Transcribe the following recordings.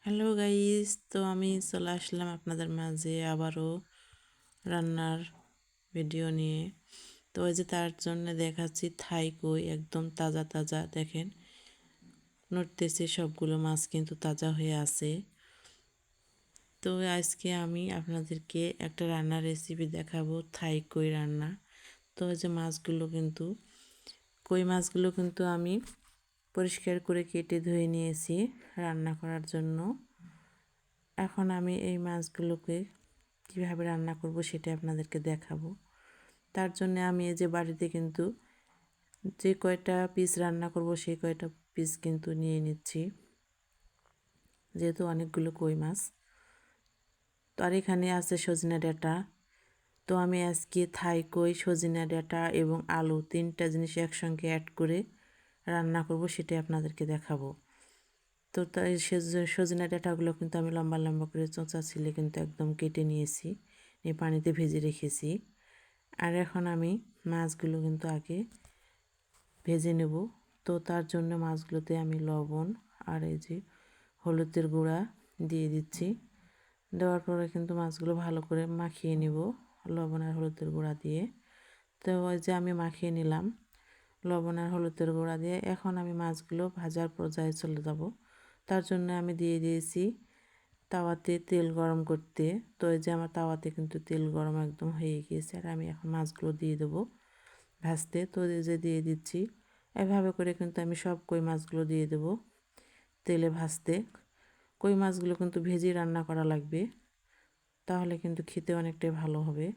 Hello guys, তো আমি চলে আসলাম আপনাদের মাঝে আবারও রান্নার ভিডিও নিয়ে। তো ওই যে তার জন্য দেখাচ্ছি থাই কই একদম তাজা তাজা, দেখেন নড়তেছে, সবগুলো মাছ কিন্তু তাজা হয়ে আছে। তো আজকে আমি আপনাদেরকে একটা রান্নার রেসিপি দেখাবো, থাই কই রান্না। তো ওই যে কই মাছগুলো কিন্তু আমি পরিষ্কার করে কেটে ধুয়ে নিয়েছি রান্না করার জন্য। এখন আমি এই মাছগুলোকে কীভাবে রান্না করব সেটা আপনাদেরকে দেখাবো। তার জন্য আমি এই যে বাড়িতে কিন্তু যে কয়টা পিস রান্না করব সেই কয়টা পিস কিন্তু নিয়ে নিচ্ছি, যেহেতু অনেকগুলো কই মাছ। তো আর এখানে আছে সজনে ডাঁটা। তো আমি আজকে থাই কই, সজনে ডাঁটা এবং আলু তিনটা জিনিস একসঙ্গে অ্যাড করে রান্না করব, সেটাই আপনাদেরকে দেখাবো। তো তাই সজনে ডাঁটাগুলো কিন্তু আমি লম্বা লম্বা করে চোঁচা ছিলে কিন্তু একদম কেটে নিয়েছি, নিয়ে পানিতে ভেজে রেখেছি। আর এখন আমি মাছগুলো কিন্তু আগে ভেজে নেব। তো তার জন্য মাছগুলোতে আমি লবণ আর এই যে হলুদের গুঁড়া দিয়ে দিচ্ছি। দেওয়ার পরে কিন্তু মাছগুলো ভালো করে মাখিয়ে নেব লবণ আর হলুদের গুঁড়া দিয়ে। তো ওই যে আমি মাখিয়ে নিলাম লবণ আর হলুদের গুঁড়া দিয়ে। এখন আমি মাছগুলো ভাজার পর্যায়ে চলে যাব। তার জন্য আমি দিয়ে দিয়েছি তাওয়াতে তেল গরম করতে। তো এই যে আমার তাওয়াতে কিন্তু তেল গরম একদম হয়ে গিয়েছে, আর আমি এখন মাছগুলো দিয়ে দেবো ভাজতে। তো এই যে দিয়ে দিচ্ছি, এভাবে করে কিন্তু আমি সব কই মাছগুলো দিয়ে দেবো তেলে ভাজতে। কই মাছগুলো কিন্তু ভেজে রান্না করা লাগবে, তাহলে কিন্তু খেতে অনেকটাই ভালো হবে।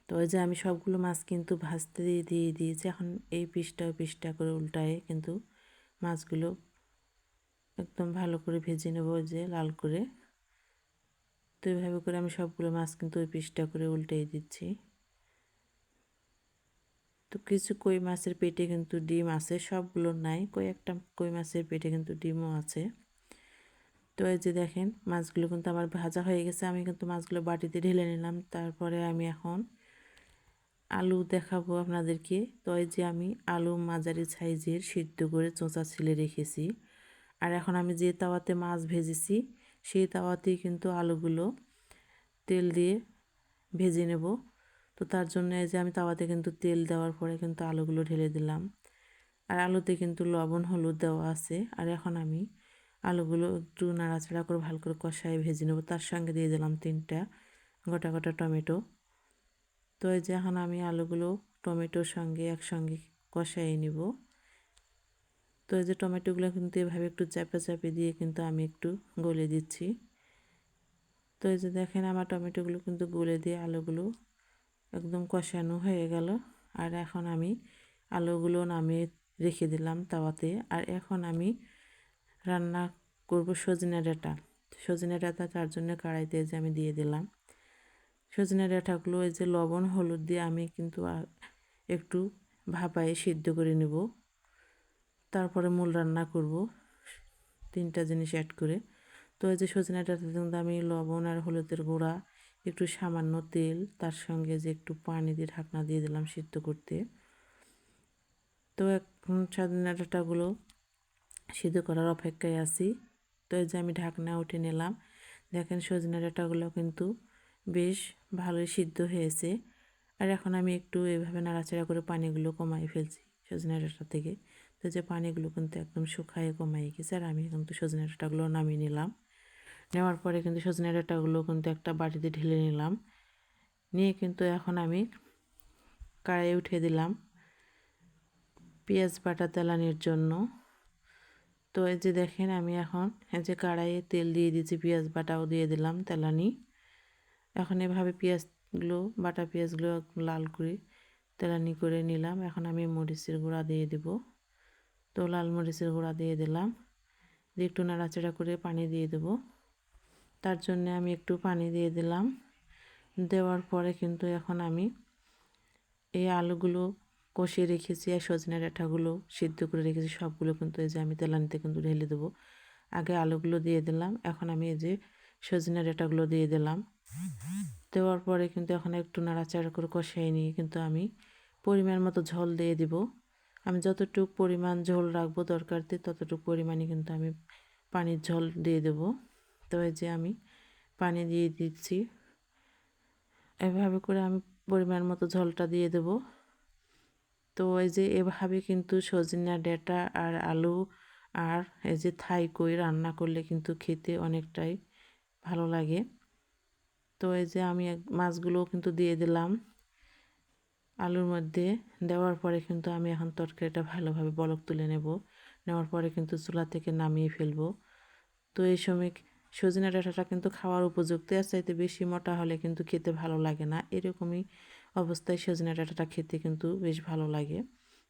তো ওই যে আমি সবগুলো মাছ কিন্তু ভাজতে দিয়ে দিয়েছি। এখন এই পিসটা করে উল্টায়ে কিন্তু মাছগুলো একদম ভালো করে ভেজে নেব, ওই যে লাল করে। তো এইভাবে করে আমি সবগুলো মাছ কিন্তু ওই পিসটা করে উল্টিয়ে দিচ্ছি। তো কিছু কই মাছের পেটে কিন্তু ডিম আছে, সবগুলো নাই, কয়েকটা কই মাছের পেটে কিন্তু ডিমও আছে। তো এই যে দেখেন মাছগুলো কিন্তু আমার ভাজা হয়ে গেছে, আমি কিন্তু মাছগুলো বাটিতে ঢেলে নিলাম। তারপরে আমি এখন আলু দেখাবো আপনাদেরকে। তো এই যে আমি আলু মাঝারি সাইজের সিদ্ধ করে চোঁচা ছিলে রেখেছি। আর এখন আমি যে তাওয়াতে মাছ ভেজেছি সেই তাওয়াতেই কিন্তু আলুগুলো তেল দিয়ে ভেজে নেব। তো তার জন্য এই যে আমি তাওয়াতে কিন্তু তেল দেওয়ার পরে কিন্তু আলুগুলো ঢেলে দিলাম। আর আলুতে কিন্তু লবণ হলুদ দেওয়া আছে। আর এখন আমি আলুগুলো একটু নাড়াচাড়া করে ভালো করে কষায় ভেজে নেব। তার সঙ্গে দিয়ে দিলাম 3টা গোটা গোটা টমেটো। তো এই যে এখন আমি আলুগুলো টমেটোর সঙ্গে একসঙ্গে কষাই নিব। তো এই যে টমেটোগুলো কিন্তু এভাবে একটু চাপে দিয়ে কিন্তু আমি একটু গলে দিচ্ছি। তো এই যে দেখেন আমার টমেটোগুলো কিন্তু গলে দিয়ে আলুগুলো একদম কষানো হয়ে গেল। আর এখন আমি আলুগুলো নামিয়ে রেখে দিলাম তাওয়াতে। আর এখন আমি রান্না করব সজনে ডাঁটা। সজনে ডাঁটা তার জন্য কড়াইতে যে আমি দিয়ে দিলাম সজনে ডাঁটাগুলো। এই যে লবণ হলুদ দিয়ে আমি কিন্তু একটু ভাপায়ে সিদ্ধ করে নেব, তারপরে মূল রান্না করব 3টা জিনিস অ্যাড করে। তো এই যে সজনে ডাঁটাতে কিন্তু আমি লবণ আর হলুদের গুঁড়া, একটু সামান্য তেল, তার সঙ্গে যে একটু পানি দিয়ে ঢাকনা দিয়ে দিলাম সিদ্ধ করতে। তো এখন সজনে ডাঁটাগুলো সিদ্ধ করার অপেক্ষায় আছি। তো এই যে আমি ঢাকনা উঠে নিলাম। দেখেন সজনে ডাঁটাগুলো কিন্তু বেশ ভালোই সিদ্ধ হয়েছে। আর এখন আমি একটু এভাবে নাড়াচাড়া করে পানিগুলো কমাই ফেলছি সজনে ডাঁটা থেকে। তো যে পানিগুলো কিন্তু একদম শুকায় কমাই গেছে। আর আমি কিন্তু সজনে ডাঁটাগুলো নামিয়ে নিলাম। নেওয়ার পরে কিন্তু সজনে ডাঁটাগুলো কিন্তু একটা বাটিতে ঢেলে নিলাম। নিয়ে কিন্তু এখন আমি কড়াইয়ে উঠিয়ে দিলাম পেঁয়াজ বাটা তেলানির জন্য। তো এই যে দেখেন আমি এখন এই যে কড়াইয়ে তেল দিয়ে দিয়েছি, পেঁয়াজ বাটাও দিয়ে দিলাম তেলানি। এখন এভাবে বাটা পেঁয়াজগুলো লাল করে তেলানি করে নিলাম। এখন আমি মরিচের গুঁড়া দিয়ে দেব। তো লাল মরিচের গুঁড়া দিয়ে দিলাম, দিয়ে একটু নাড়াচাড়া করে পানি দিয়ে দেব। তার জন্যে আমি একটু পানি দিয়ে দিলাম। দেওয়ার পরে কিন্তু এখন আমি এই আলুগুলো কষিয়ে রেখেছি আর সজনে ডাঁটাগুলো সিদ্ধ করে রেখেছি সবগুলো কিন্তু এই যে আমি তেলানিতে কিন্তু ঢেলে দেবো। আগে আলুগুলো দিয়ে দিলাম, এখন আমি এই যে সজনে ডাঁটাগুলো দিয়ে দিলাম। দেওয়ার পরে কিন্তু এখন একটু নাড়াচাড়া করে কষিয়ে নিয়ে কিন্তু আমি পরিমাণ মতো ঝোল দিয়ে দিব। আমি যতটুকু পরিমাণ ঝোল রাখবো তরকারিতে ততটুকু পরিমাণে কিন্তু আমি পানির ঝোল দিয়ে দেব। তো এই যে আমি পানি দিয়ে দিচ্ছি, এভাবে করে আমি পরিমাণ মতো ঝোলটা দিয়ে দেব। তো এই যে এভাবে কিন্তু সজনা ডাঁটা আর আলু আর এই যে থাই কই রান্না করলে কিন্তু খেতে অনেকটাই ভালো লাগে। তো এই যে আমি মাছগুলোও কিন্তু দিয়ে দিলাম আলুর মধ্যে। দেওয়ার পরে কিন্তু আমি এখন তরকারিটা ভালোভাবে বলক তুলে নেওয়ার পরে কিন্তু চুলা থেকে নামিয়ে ফেলবো। তো এই সময় সজনে ডাঁটাটা কিন্তু খাওয়ার উপযুক্ত, আর চাইতে বেশি মোটা হলে কিন্তু খেতে ভালো লাগে না। এরকমই অবস্থায় সজনে ডাঁটাটা খেতে কিন্তু বেশ ভালো লাগে।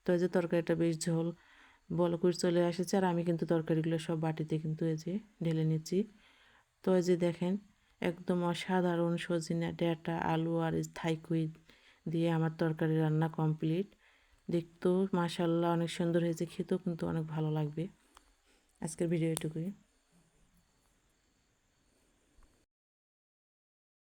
তো এই যে তরকারিটা বেশ ঝোল বলক চলে এসেছে, আর আমি কিন্তু তরকারিগুলো সব বাটিতে কিন্তু এই যে ঢেলে নিচ্ছি। তো এই যে দেখেন একদম অসাধারণ সজনে ডাঁটা আলু আর থাইকুই দিয়ে আমার তরকারি রান্না কমপ্লিট। দেখতেও মাশাআল্লাহ অনেক সুন্দর হয়েছে, খেতেও কিন্তু অনেক ভালো লাগবে। আজকের ভিডিও এটুকুই।